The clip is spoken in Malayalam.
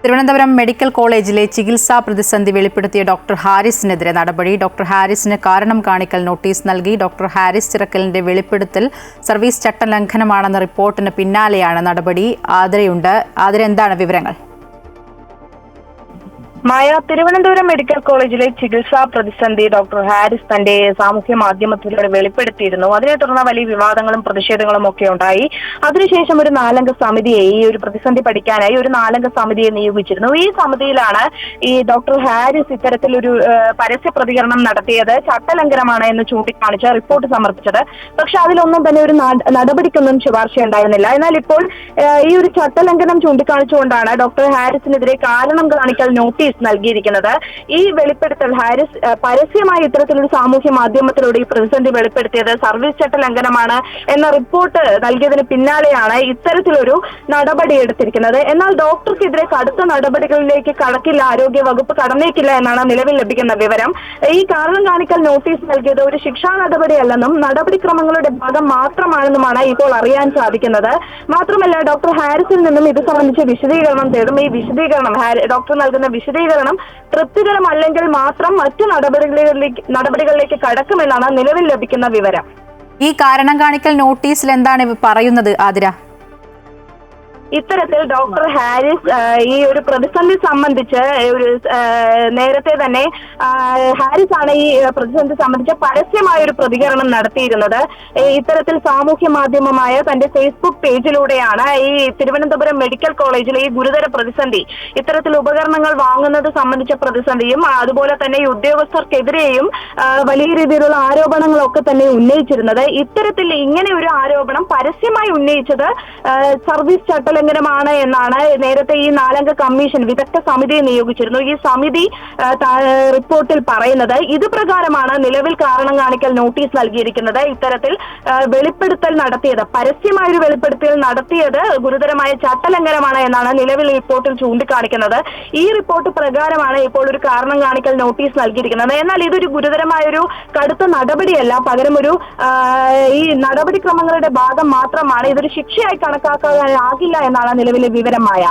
തിരുവനന്തപുരം മെഡിക്കൽ കോളേജിലെ ചികിത്സാ പ്രതിസന്ധി വെളിപ്പെടുത്തിയ ഡോക്ടർ ഹാരിസിനെതിരെ നടപടി. ഡോക്ടർ ഹാരിസിന് കാരണം കാണിക്കൽ നോട്ടീസ് നൽകി. ഡോക്ടർ ഹാരിസ് ചിറക്കലിന്റെ വെളിപ്പെടുത്തൽ സർവീസ് ചട്ടലംഘനമാണെന്ന റിപ്പോർട്ടിന് പിന്നാലെയാണ് നടപടി. ആതിരയുണ്ട്. ആതിര, എന്താണ് വിവരങ്ങൾ? മായ, തിരുവനന്തപുരം മെഡിക്കൽ കോളേജിലെ ചികിത്സാ പ്രതിസന്ധി ഡോക്ടർ ഹാരിസ് തന്റെ സാമൂഹ്യ മാധ്യമത്തിലൂടെ വെളിപ്പെടുത്തിയിരുന്നു. അതിനെ തുടർന്ന് വലിയ വിവാദങ്ങളും പ്രതിഷേധങ്ങളും ഒക്കെ ഉണ്ടായി. അതിനുശേഷം ഒരു 4 അംഗ സമിതിയെ ഈ ഒരു പ്രതിസന്ധി പഠിക്കാനായി ഒരു 4 അംഗ സമിതിയെ നിയോഗിച്ചിരുന്നു. ഈ സമിതിയിലാണ് ഈ ഡോക്ടർ ഹാരിസ് ഇത്തരത്തിലൊരു പരസ്യ പ്രതികരണം നടത്തിയത് ചട്ടലംഘനമാണ് എന്ന് ചൂണ്ടിക്കാണിച്ച് റിപ്പോർട്ട് സമർപ്പിച്ചത്. പക്ഷെ അതിലൊന്നും തന്നെ ഒരു നടപടിക്കൊന്നും ശുപാർശ ഉണ്ടായിരുന്നില്ല. എന്നാൽ ഇപ്പോൾ ഈ ഒരു ചട്ടലംഘനം ചൂണ്ടിക്കാണിച്ചുകൊണ്ടാണ് ഡോക്ടർ ഹാരിസിനെതിരെ കാരണം കാണിക്കൽ നോട്ടീസ് നൽകിയിരിക്കുന്നത്. ഈ വെളിപ്പെടുത്തൽ ഹാരിസ് പരസ്യമായി ഇത്തരത്തിലൊരു സാമൂഹ്യ മാധ്യമത്തിലൂടെ ഈ പ്രതിസന്ധി വെളിപ്പെടുത്തിയത് സർവീസ് ചട്ട ലംഘനമാണ് എന്ന റിപ്പോർട്ട് നൽകിയതിന് പിന്നാലെയാണ് ഇത്തരത്തിലൊരു നടപടി എടുത്തിരിക്കുന്നത്. എന്നാൽ ഡോക്ടർക്കെതിരെ കടുത്ത നടപടികളിലേക്ക് കടക്കില്ല, ആരോഗ്യ വകുപ്പ് കടന്നേക്കില്ല എന്നാണ് നിലവിൽ ലഭിക്കുന്ന വിവരം. ഈ കാരണം കാണിക്കൽ നോട്ടീസ് നൽകിയത് ഒരു ശിക്ഷാ നടപടിയല്ലെന്നും നടപടിക്രമങ്ങളുടെ ഭാഗം മാത്രമാണെന്നുമാണ് ഇപ്പോൾ അറിയാൻ സാധിക്കുന്നത്. മാത്രമല്ല, ഡോക്ടർ ഹാരിസിൽ നിന്നും ഇത് സംബന്ധിച്ച് വിശദീകരണം തേടും. ഈ വിശദീകരണം ഡോക്ടർ നൽകുന്ന വിശദീകരണം തൃപ്തികരമല്ലെങ്കിൽ മാത്രം മറ്റു നടപടികളിലേക്ക് കടക്കുമെന്നാണ് നിലവിൽ ലഭിക്കുന്ന വിവരം. ഈ കാരണം കാണിക്കൽ നോട്ടീസിൽ എന്താണ് പറയുന്നത്, ആതിര? ഇത്തരത്തിൽ ഡോക്ടർ ഹാരിസ് ഈ ഒരു പ്രതിസന്ധി സംബന്ധിച്ച് ഒരു നേരത്തെ തന്നെ ഹാരിസ് ആണ് ഈ പ്രതിസന്ധി സംബന്ധിച്ച് പരസ്യമായ ഒരു പ്രതികരണം നടത്തിയിരുന്നത്. ഇത്തരത്തിൽ സാമൂഹ്യ മാധ്യമമായ തന്റെ ഫേസ്ബുക്ക് പേജിലൂടെയാണ് ഈ തിരുവനന്തപുരം മെഡിക്കൽ കോളേജിലെ ഈ ഗുരുതര പ്രതിസന്ധി, ഇത്തരത്തിൽ ഉപകരണങ്ങൾ വാങ്ങുന്നത് സംബന്ധിച്ച പ്രതിസന്ധിയും അതുപോലെ തന്നെ ഈ ഉദ്യോഗസ്ഥർക്കെതിരെയും വലിയ രീതിയിലുള്ള ആരോപണങ്ങളൊക്കെ തന്നെ ഉന്നയിച്ചിരുന്നത്. ഇത്തരത്തിൽ ഇങ്ങനെ ഒരു ആരോപണം പരസ്യമായി ഉന്നയിച്ചത് സർവീസ് ചട്ടലംഘനമാണ് എന്നാണ് നേരത്തെ ഈ 4 അംഗ കമ്മീഷൻ വിദഗ്ധ സമിതിയെ നിയോഗിച്ചിരുന്നു. ഈ സമിതി റിപ്പോർട്ടിൽ പറയുന്നത് ഇത് പ്രകാരമാണ് നിലവിൽ കാരണം കാണിക്കൽ നോട്ടീസ് നൽകിയിരിക്കുന്നത്. ഇത്തരത്തിൽ വെളിപ്പെടുത്തൽ നടത്തിയത്, പരസ്യമായൊരു വെളിപ്പെടുത്തൽ നടത്തിയത് ഗുരുതരമായ ചട്ടലംഘനമാണ് എന്നാണ് നിലവിൽ റിപ്പോർട്ടിൽ ചൂണ്ടിക്കാണിക്കുന്നത്. ഈ റിപ്പോർട്ട് പ്രകാരമാണ് ഇപ്പോൾ ഒരു കാരണം കാണിക്കൽ നോട്ടീസ് നൽകിയിരിക്കുന്നത്. എന്നാൽ ഇതൊരു ഗുരുതരമായൊരു കടുത്ത നടപടിയല്ല, പകരം ഒരു ഈ നടപടിക്രമങ്ങളുടെ ഭാഗം മാത്രമാണ്. ഇതൊരു ശിക്ഷയായി കണക്കാക്കാനാകില്ല എന്നാണ് നിലവിലെ വിവരമായ.